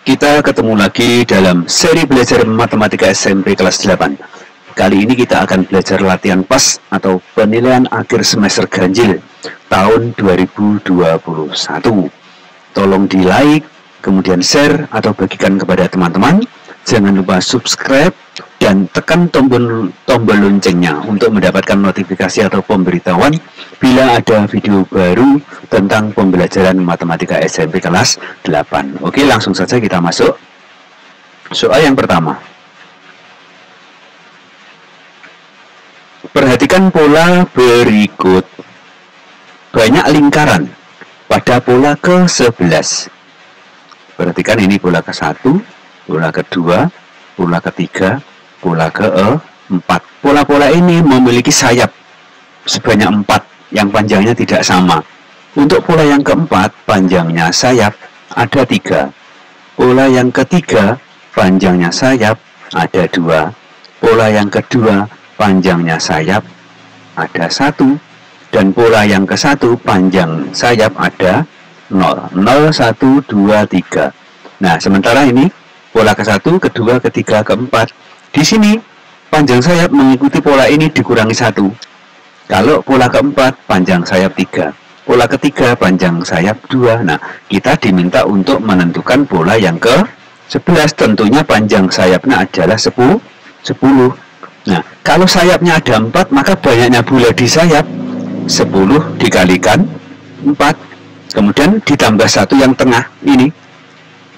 Kita ketemu lagi dalam seri belajar matematika SMP kelas 8. Kali ini kita akan belajar latihan PAS atau penilaian akhir semester ganjil tahun 2021. Tolong di like, kemudian share atau bagikan kepada teman-teman. Jangan lupa subscribe dan tekan tombol loncengnya untuk mendapatkan notifikasi atau pemberitahuan bila ada video baru tentang pembelajaran matematika SMP kelas 8. Oke, langsung saja kita masuk. Soal yang pertama. Perhatikan pola berikut. Banyak lingkaran pada pola ke-11. Perhatikan ini pola ke-1, pola kedua, pola ketiga, pola ke-4. Pola-pola ini memiliki sayap sebanyak 4 yang panjangnya tidak sama. Untuk pola yang keempat, panjangnya sayap ada 3. Pola yang ketiga, panjangnya sayap ada 2. Pola yang kedua, panjangnya sayap ada 1. Dan pola yang ke-1, panjang sayap ada 0. 0, 1, 2, 3. Nah, sementara ini pola ke-1, kedua, ketiga, keempat. Di sini panjang sayap mengikuti pola ini dikurangi 1. Kalau pola keempat panjang sayap 3. Pola ketiga panjang sayap 2. Nah, kita diminta untuk menentukan pola yang ke-11. Tentunya panjang sayapnya adalah 10. Nah, kalau sayapnya ada 4, maka banyaknya bola di sayap 10 dikalikan 4. Kemudian ditambah 1 yang tengah ini.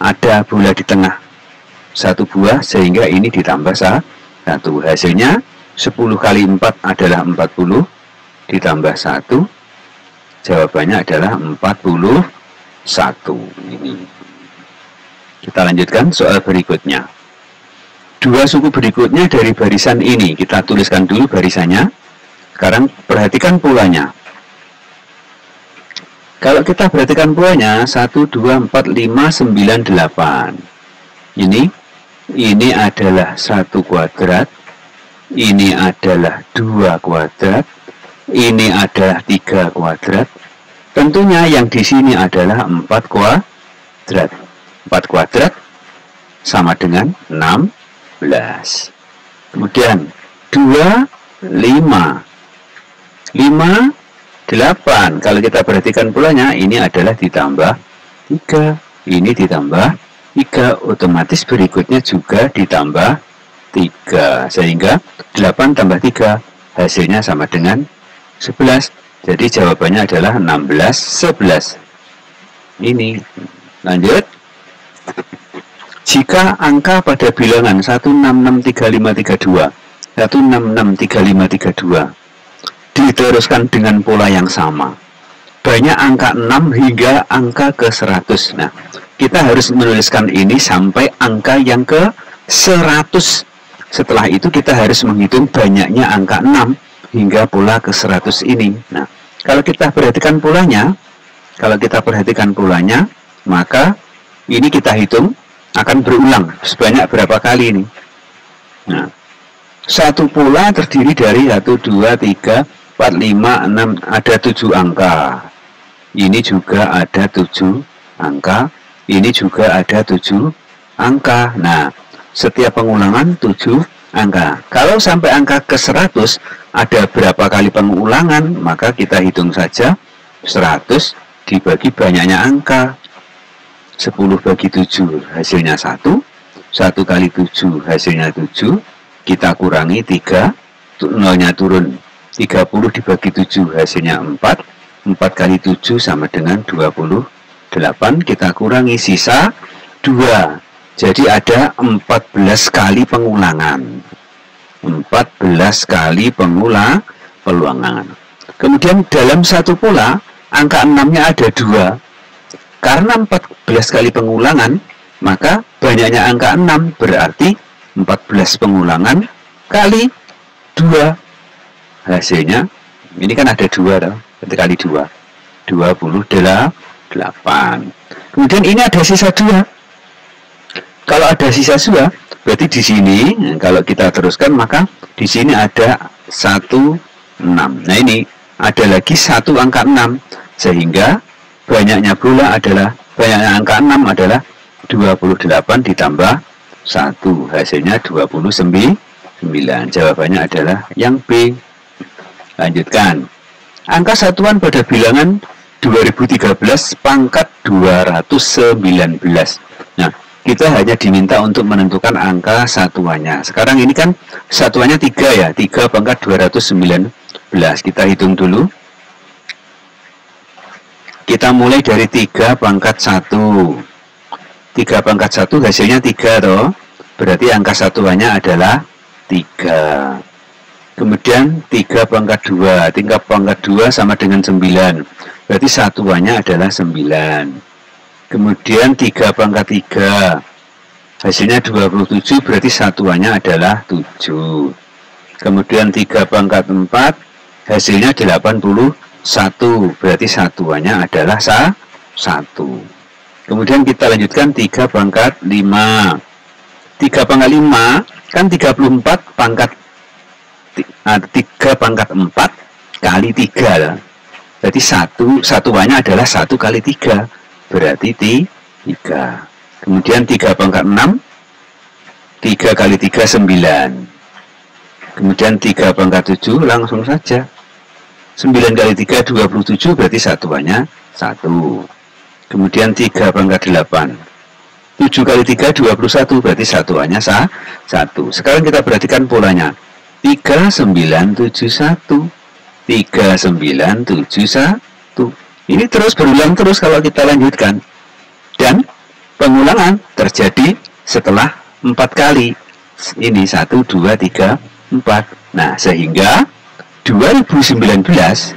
Ada bola di tengah 1 buah, sehingga ini ditambah 1. Hasilnya 10 kali 4 adalah 40, ditambah 1, jawabannya adalah 41. Ini. Kita lanjutkan soal berikutnya. Dua suku berikutnya dari barisan ini, kita tuliskan dulu barisannya. Sekarang perhatikan polanya. Kalau kita perhatikan polanya 1, 2, 4, 5, 9, 8. Ini adalah 1 kuadrat, ini adalah 2 kuadrat, ini adalah 3 kuadrat. Tentunya yang di sini adalah 4 kuadrat. 4 kuadrat sama dengan 16. Kemudian 2, 5. 5, 8. Kalau kita perhatikan polanya, ini adalah ditambah 3. Ini ditambah 3. Otomatis berikutnya juga ditambah 3. Sehingga 8 tambah 3 hasilnya sama dengan 11. Jadi jawabannya adalah 16, 11. Ini. Lanjut. Jika angka pada bilangan 1663532 1663532 diteruskan dengan pola yang sama, banyak angka 6 hingga angka ke-100. Nah, kita harus menuliskan ini sampai angka yang ke-100. Setelah itu kita harus menghitung banyaknya angka 6 hingga pola ke-100 ini. Nah, kalau kita perhatikan polanya, maka ini kita hitung akan berulang sebanyak berapa kali ini. Nah, satu pola terdiri dari 1, 2, 3, 4, 5, 6, ada 7 angka. Ini juga ada 7 angka. Ini juga ada 7 angka. Nah, setiap pengulangan 7 angka. Kalau sampai angka ke-100 ada berapa kali pengulangan, maka kita hitung saja 100 dibagi banyaknya angka. 10 bagi 7 hasilnya 1. 1 kali 7 hasilnya 7. Kita kurangi 3. Nolnya turun. 30 dibagi 7 hasilnya 4. 4 kali 7 sama dengan 28. Kita kurangi sisa 2. Jadi ada 14 kali pengulangan. 14 kali pengulangan. Kemudian dalam satu pola, angka 6-nya ada 2. Karena 14 kali pengulangan, maka banyaknya angka 6 berarti 14 pengulangan kali 2. Hasilnya, ini kan ada 2, kali 2, 28. Kemudian ini ada sisa 2. Kalau ada sisa 2, berarti di sini, kalau kita teruskan, maka di sini ada 1, 6. Nah, ini ada lagi 1 angka 6. Sehingga banyaknya angka 6 adalah 28 ditambah 1, hasilnya 29. Jawabannya adalah yang B. Lanjutkan. Angka satuan pada bilangan 2013 pangkat 219. Nah, kita hanya diminta untuk menentukan angka satuannya. Sekarang ini kan satuannya 3 ya, 3 pangkat 219. Kita hitung dulu. Kita mulai dari 3 pangkat 1. 3 pangkat 1 hasilnya 3 toh. Berarti angka satuannya adalah 3. Kemudian 3 pangkat 2. 3 pangkat 2 sama dengan 9. Berarti satuannya adalah 9. Kemudian 3 pangkat 3. Hasilnya 27, berarti satuannya adalah 7. Kemudian 3 pangkat 4. Hasilnya 81. Berarti satuannya adalah 1. Kemudian kita lanjutkan 3 pangkat 5. 3 pangkat 5 kan 34 pangkat 3 pangkat 4 kali 3 lah. Berarti satuannya adalah 1 kali 3. Berarti 3. Kemudian 3 pangkat 6. 3 kali 3 9. Kemudian 3 pangkat 7 langsung saja. 9 kali 3 27, berarti satuannya 1. Kemudian 3 pangkat 8. 7 kali 3 21, berarti satuannya 1. Sekarang kita perhatikan polanya. 3971. 3971. Ini terus berulang terus kalau kita lanjutkan. Dan pengulangan terjadi setelah 4 kali. Ini 1, 2, 3, 4. Nah, sehingga 2019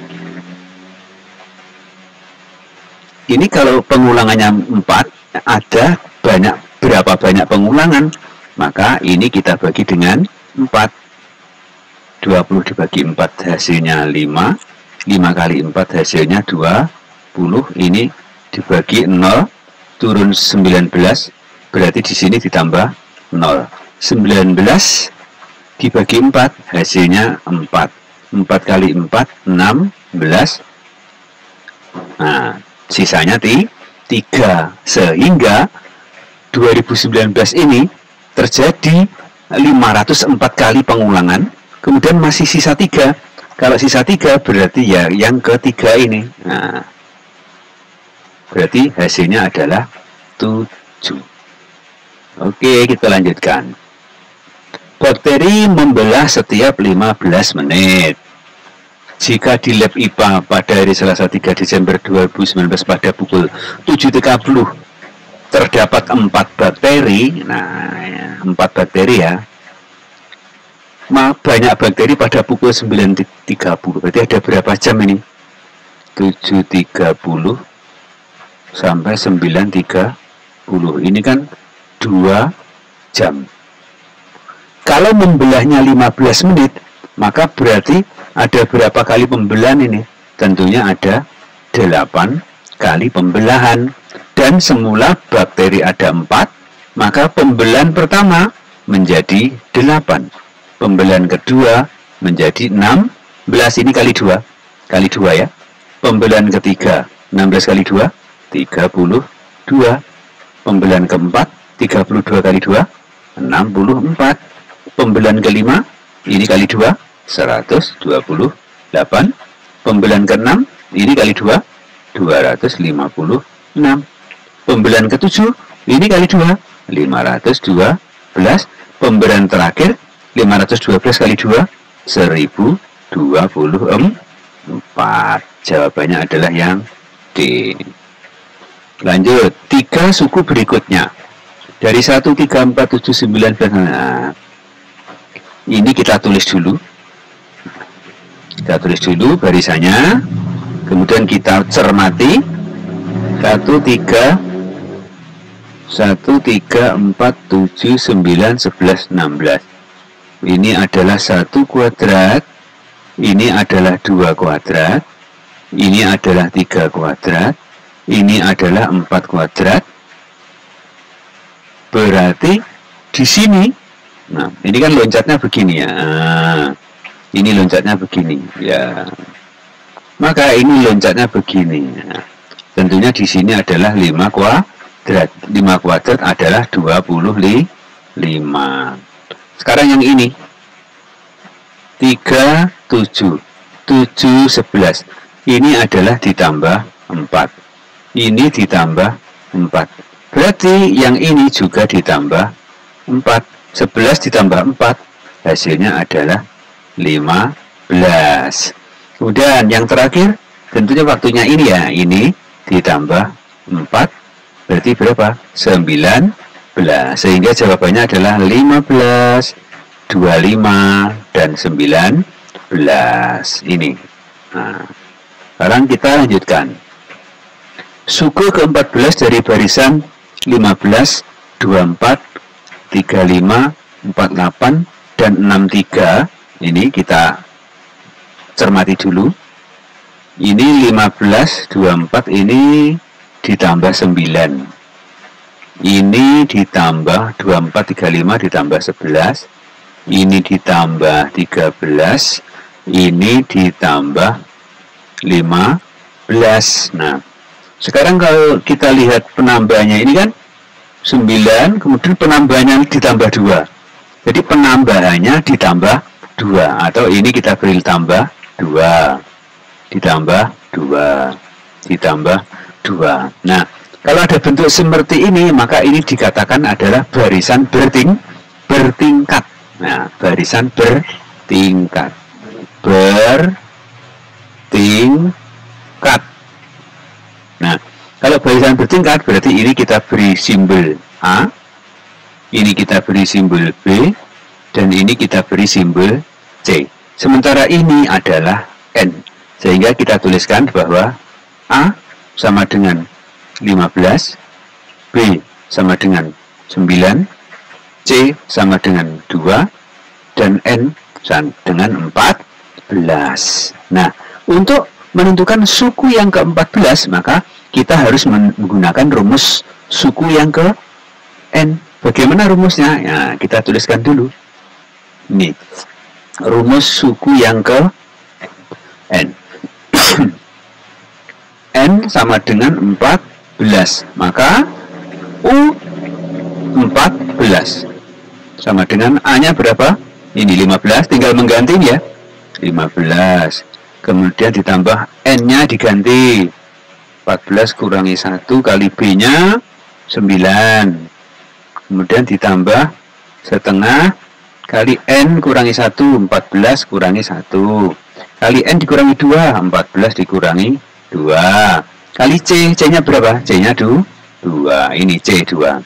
ini kalau pengulangannya 4, ada berapa banyak pengulangan, maka ini kita bagi dengan 4. 20 dibagi 4 hasilnya 5. 5 kali 4 hasilnya 20. Ini dibagi 0, turun 19, berarti di sini ditambah 0. 19 dibagi 4 hasilnya 4. 4 kali 4 16. Nah, sisanya 3. Sehingga 2019 ini terjadi 504 kali pengulangan, kemudian masih sisa 3. Kalau sisa 3 berarti ya yang ketiga ini. Nah, berarti hasilnya adalah 7. Oke, kita lanjutkan. Bakteri membelah setiap 15 menit. Jika di lab IPA pada hari Selasa 3 Desember 2019 pada pukul 7.30 terdapat 4 bakteri. Nah, 4 bakteri ya. Banyak bakteri pada pukul 9.30. Berarti ada berapa jam ini? 7.30 sampai 9.30. Ini kan 2 jam. Kalau membelahnya 15 menit, maka berarti ada berapa kali pembelahan ini? Tentunya ada 8 kali pembelahan. Dan semula bakteri ada 4, maka pembelahan pertama menjadi 8. Pembelahan kedua menjadi 16, ini kali 2. Kali 2 ya. Pembelahan ketiga 16 kali 2, 32. Pembelahan keempat 32 kali 2, 64. Pembelahan kelima ini kali 2, 128. Pembelahan keenam ini kali 2, 256. Pembelahan ketujuh ini kali 2, 512. Pembelahan terakhir 512 kali 2, 1024. Jawabannya adalah yang D. Lanjut, 3 suku berikutnya. Dari 1, 3, 4, 7, 9, 10. Nah, ini kita tulis dulu. Kita tulis dulu barisannya. Kemudian kita cermati. 1, 3, 4, 7, 9, 11, 16. Ini adalah 1 kuadrat. Ini adalah 2 kuadrat. Ini adalah 3 kuadrat. Ini adalah 4 kuadrat. Berarti di sini, nah ini kan loncatnya begini ya. Nah, ini loncatnya begini ya. Maka ini loncatnya begini. Nah, tentunya di sini adalah 5 kuadrat. 5 kuadrat adalah 25. Sekarang yang ini 3, 7 11. Ini adalah ditambah 4. Ini ditambah 4. Berarti yang ini juga ditambah 4. 11 ditambah 4 hasilnya adalah 15. Kemudian yang terakhir tentunya waktunya ini ya, ini ditambah 4 berarti berapa? 19. Sehingga jawabannya adalah 15, 25 dan 19 ini. Nah, sekarang kita lanjutkan. Suku ke-14 dari barisan 15, 24, 35, 48 dan 63 ini kita cermati dulu. Ini 15, 24 ini ditambah 9. Ini ditambah 24, 35 ditambah 11. Ini ditambah 13. Ini ditambah 15. Nah, sekarang kalau kita lihat penambahannya ini kan 9, kemudian penambahannya ditambah 2. Jadi penambahannya ditambah 2. Atau ini kita beri tambah 2. Ditambah 2. Ditambah 2. Nah, kalau ada bentuk seperti ini, maka ini dikatakan adalah barisan bertingkat. Nah, barisan bertingkat. Bertingkat. Nah, kalau barisan bertingkat berarti ini kita beri simbol A, ini kita beri simbol B, dan ini kita beri simbol C. Sementara ini adalah N. Sehingga kita tuliskan bahwa A sama dengan 15, B sama dengan 9, C sama dengan 2, dan N sama dengan 14. Nah, untuk menentukan suku yang ke-14, maka kita harus menggunakan rumus suku yang ke N. Bagaimana rumusnya? Ya, kita tuliskan dulu. Ini rumus suku yang ke N. N sama dengan 14. Maka U14 sama dengan A-nya berapa? Ini 15, tinggal mengganti ya. 15. Kemudian ditambah N-nya diganti. 14 kurangi 1 kali B-nya 9. Kemudian ditambah setengah kali N kurangi 1, 14 kurangi 1. Kali N dikurangi 2, 14 dikurangi 2. Kali C, C-nya berapa? C-nya 2. Ini C2.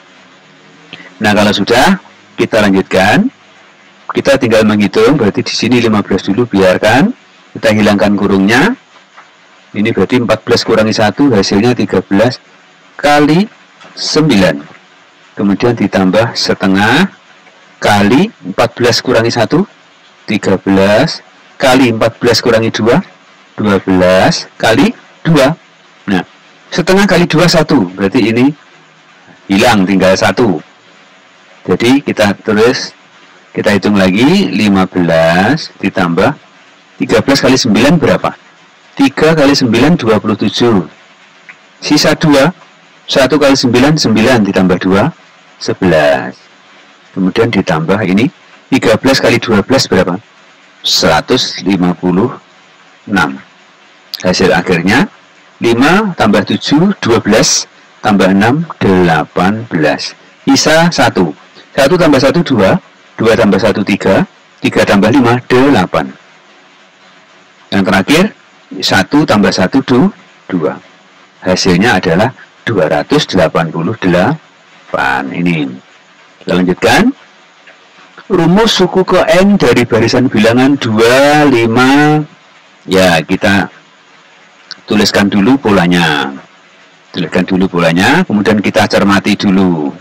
Nah, kalau sudah, kita lanjutkan. Kita tinggal menghitung, berarti di sini 15 dulu, biarkan. Kita hilangkan kurungnya. Ini berarti 14 kurangi 1, hasilnya 13 kali 9. Kemudian ditambah setengah kali 14 kurangi 1, 13 kali 14 kurangi 2, 12 kali 2. Nah, setengah kali 2, 1. Berarti ini hilang, tinggal 1. Jadi kita tulis, kita hitung lagi, 15 ditambah 13 kali 9 berapa? 3 kali 9, 27. Sisa 2, 1 kali 9, 9 ditambah 2, 11. Kemudian ditambah ini, 13 kali 12 berapa? 156. Hasil akhirnya, 5 tambah 7, 12, tambah 6, 18. Sisa 1. 1 tambah 1, 2. 2 tambah 1, 3. 3 tambah 5, 8. Yang terakhir, 1 tambah 1, 2. Hasilnya adalah 288. Ini. Kita lanjutkan. Rumus suku ke N dari barisan bilangan 2, 5. Ya, kita tuliskan dulu polanya. Kemudian kita cermati dulu.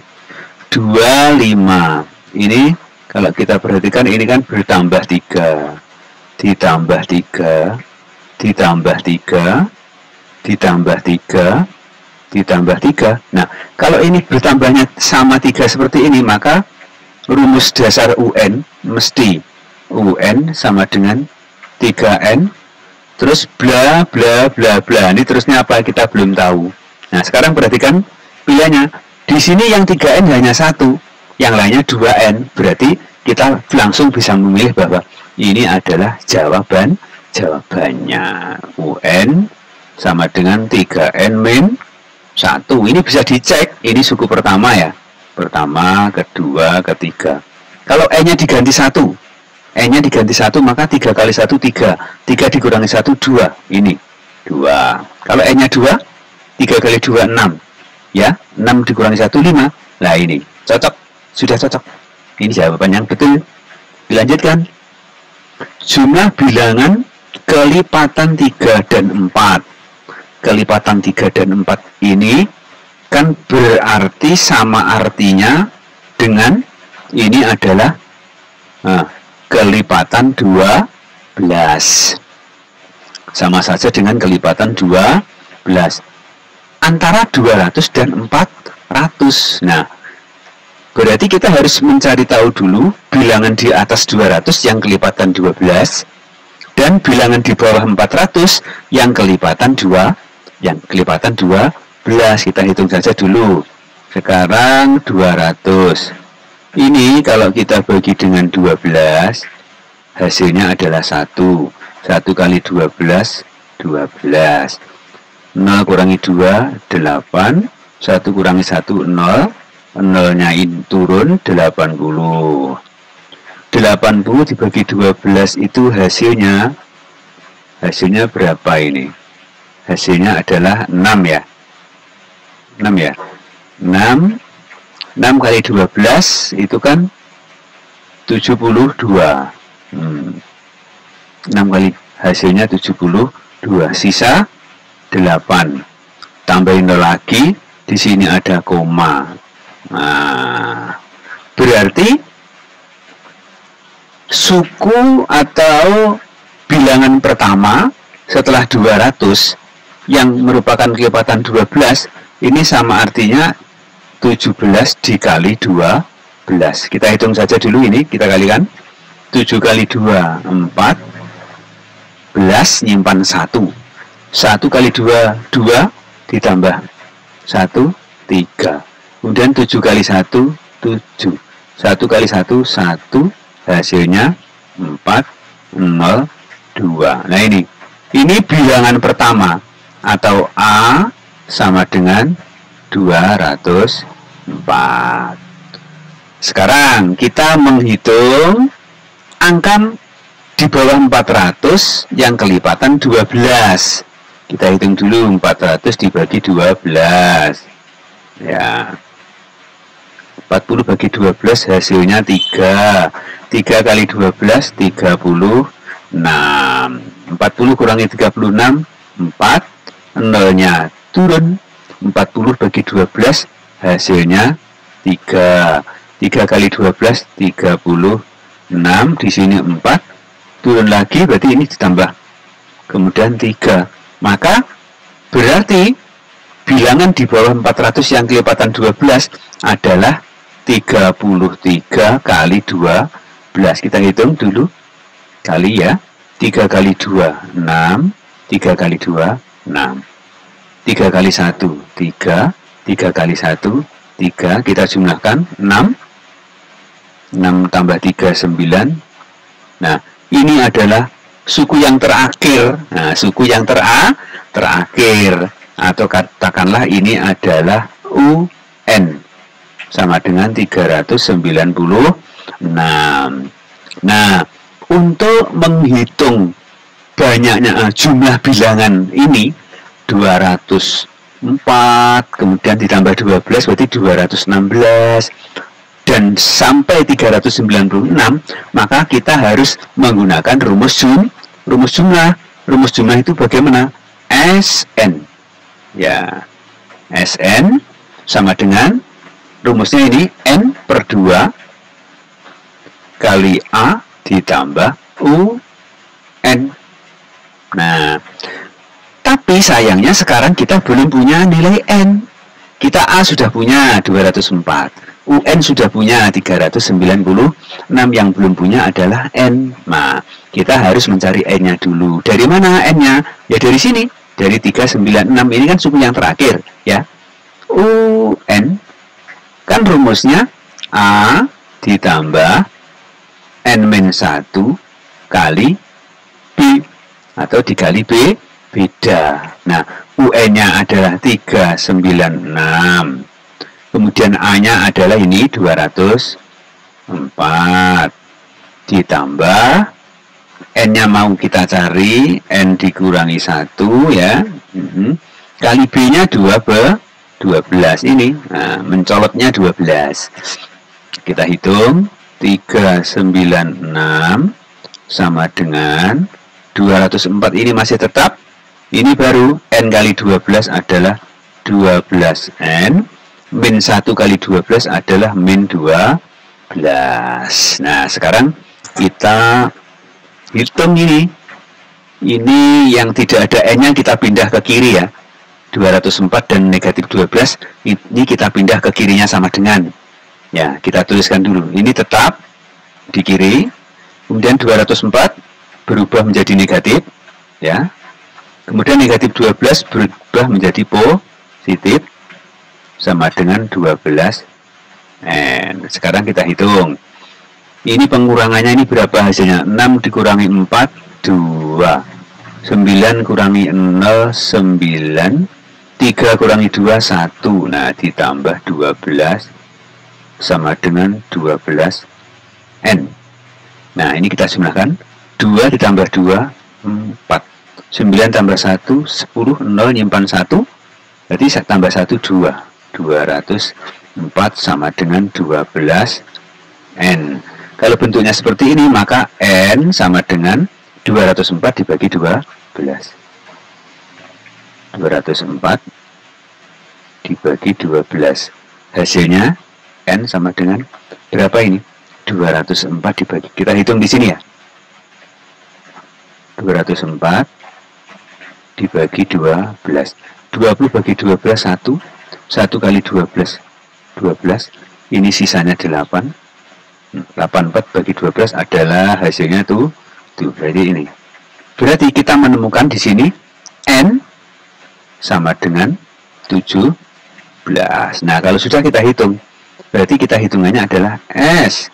2, 5. Ini kalau kita perhatikan ini kan bertambah 3. Ditambah 3. Ditambah 3. Ditambah 3. Ditambah 3. Nah, kalau ini bertambahnya sama 3 seperti ini, maka rumus dasar UN mesti UN sama dengan 3N terus bla bla bla bla. Ini terusnya apa kita belum tahu. Nah, sekarang perhatikan pilihannya Di sini yang 3N hanya 1, yang lainnya 2N. Berarti kita langsung bisa memilih bahwa ini adalah jawabannya. UN sama dengan 3N min 1. Ini bisa dicek, ini suku pertama ya. Pertama, kedua, ketiga. Kalau N-nya diganti 1, N-nya diganti 1, maka 3 kali 1, 3. 3 dikurangi 1, 2. Ini, 2. Kalau N-nya 2, 3 kali 2, 6. Ya, 6 dikurangi 1, 5. Nah ini, cocok. Sudah cocok. Ini jawaban yang betul. Dilanjutkan. Jumlah bilangan kelipatan 3 dan 4. Kelipatan 3 dan 4 ini kan berarti sama artinya dengan ini adalah kelipatan 12. Sama saja dengan kelipatan 12. Antara 200 dan 400. Nah, berarti kita harus mencari tahu dulu bilangan di atas 200 yang kelipatan 12 dan bilangan di bawah 400 yang kelipatan 2, yang kelipatan 12. Kita hitung saja dulu. Sekarang 200. Ini kalau kita bagi dengan 12, hasilnya adalah 1. 1 kali 12, 12. 0 kurangi 2, 8. 1 kurangi 1, 0. 0-nya turun, 80. 80 dibagi 12 itu hasilnya berapa ini? Hasilnya adalah 6 ya. 6 ya. 6 kali 12 itu kan 72. 6 kali hasilnya 72. Sisa 8. Tambahin 0 lagi, di sini ada koma. Nah, berarti suku atau bilangan pertama setelah 200 yang merupakan kelipatan 12 ini sama artinya 17 dikali 12. Kita hitung saja dulu ini, kita kalikan. 7 kali 2, 14, nyimpan 1. 1 kali 2, 2, ditambah 1, 3. Kemudian 7 kali 1, 7. 1 kali 1, 1. Hasilnya 4, 0, 2. Nah ini bilangan pertama atau A sama dengan 204. Sekarang kita menghitung angka di bawah 400 yang kelipatan 12. Kita hitung dulu 400 dibagi 12. Ya. 40 bagi 12 hasilnya 3. 3 kali 12 36. 40 kurangi 36 4. 0-nya turun. 40 bagi 12 hasilnya 3. 3 kali 12 36. Di sini 4. Turun lagi berarti ini ditambah. Kemudian 3. Maka berarti bilangan di bawah 400 yang kelipatan 12 adalah 33 kali 12. Kita hitung dulu. Kali ya. 3 kali 2, 6. 3 kali 2, 6. 3 kali 1, 3. 3 kali 1, 3. Kita jumlahkan 6. 6 tambah 3, 9. Nah, ini adalah suku yang terakhir. Nah, suku yang terakhir. Atau katakanlah ini adalah UN. Sama dengan 396. Nah, untuk menghitung banyaknya jumlah bilangan ini 204, kemudian ditambah 12 berarti 216 dan sampai 396, maka kita harus menggunakan rumus jumlah. Rumus jumlah itu bagaimana? SN. Ya. SN sama dengan rumusnya ini N per 2 kali A ditambah UN. Nah, tapi sayangnya sekarang kita belum punya nilai N. Kita A sudah punya 204. UN sudah punya 396. Yang belum punya adalah N. Nah, kita harus mencari N-nya dulu. Dari mana N-nya? Ya dari sini. Dari 396. Ini kan suku yang terakhir. Ya. UN Kan rumusnya A ditambah N-1 kali B, atau dikali B, beda. Nah, UN-nya adalah 396. Kemudian A-nya adalah ini 204. Ditambah N-nya mau kita cari, N dikurangi 1 ya. Kali B-nya 12 ini. Nah, mencolotnya 12. Kita hitung 396 sama dengan 204, ini masih tetap. Ini baru N kali 12 adalah 12N, min 1 kali 12 adalah min 12. Nah, sekarang kita hitung ini. Ini yang tidak ada N-nya kita pindah ke kiri ya. 204 dan negatif 12, ini kita pindah ke kirinya sama dengan. Ya, kita tuliskan dulu. Ini tetap di kiri. Kemudian 204 berubah menjadi negatif, ya. Kemudian negatif 12 berubah menjadi positif sama dengan 12 N. Sekarang kita hitung. Ini pengurangannya ini berapa hasilnya? 6 dikurangi 4, 2. 9 kurangi 0, 9. 3 kurangi 2, 1. Nah, ditambah 12 sama dengan 12 N. Nah, ini kita jumlahkan. 2 ditambah 2, 4. 9 tambah 1, 10. 0 nyimpan 1. Berarti tambah 1, 2. 204 sama dengan 12 N. Kalau bentuknya seperti ini, maka N sama dengan 204 dibagi 12. 204 dibagi 12. Hasilnya N sama dengan berapa ini? 204 dibagi. Kita hitung di sini ya. 204 dibagi 12. 20 bagi 12, 1. 1 kali 12, 12. Ini sisanya 8. 84 bagi 12 adalah hasilnya tuh berarti ini. Berarti kita menemukan di sini N sama dengan 17. Nah, kalau sudah kita hitung, berarti kita hitungannya adalah S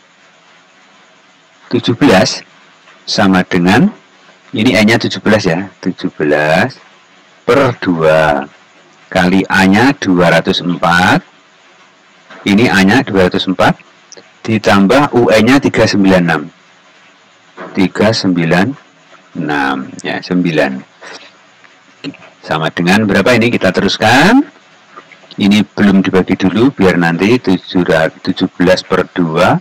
17 sama dengan, ini N-nya 17 ya, 17 per 2 kali A-nya 204. Ini A-nya 204 ditambah UN-nya 396. 396 ya, 9. Sama dengan berapa ini? Kita teruskan. Ini belum dibagi dulu biar nanti 17 per 2.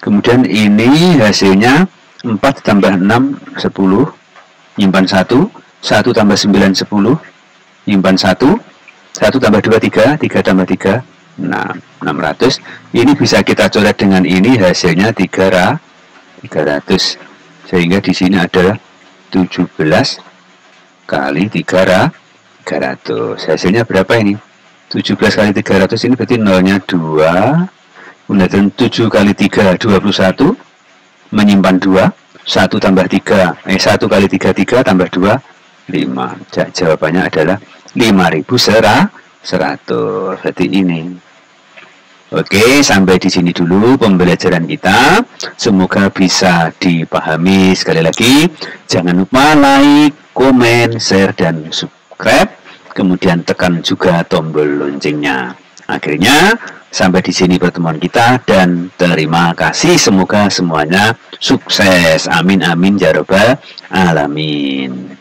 Kemudian ini hasilnya 4 tambah 6, 10. Nyimpan 1. 1 tambah 9, 10. Nyimpan 1. 1 tambah 2, 3. 3 tambah 3, 600. Ini bisa kita coret dengan ini, hasilnya 300. Sehingga di sini adalah 17 kali 300. Hasilnya berapa ini? 17 kali 300 ini berarti nolnya 2. Kemudian 7 kali 3, 21. Menyimpan 2. 1 tambah 3, 1 kali 3, 3 tambah 2, 5. Jawabannya adalah 5.100. Berarti ini. Oke, sampai di sini dulu pembelajaran kita. Semoga bisa dipahami. Sekali lagi, jangan lupa like, komen, share, dan subscribe. Kemudian tekan juga tombol loncengnya. Akhirnya, sampai di sini pertemuan kita dan terima kasih. Semoga semuanya sukses. Amin, amin, ya rabbal alamin.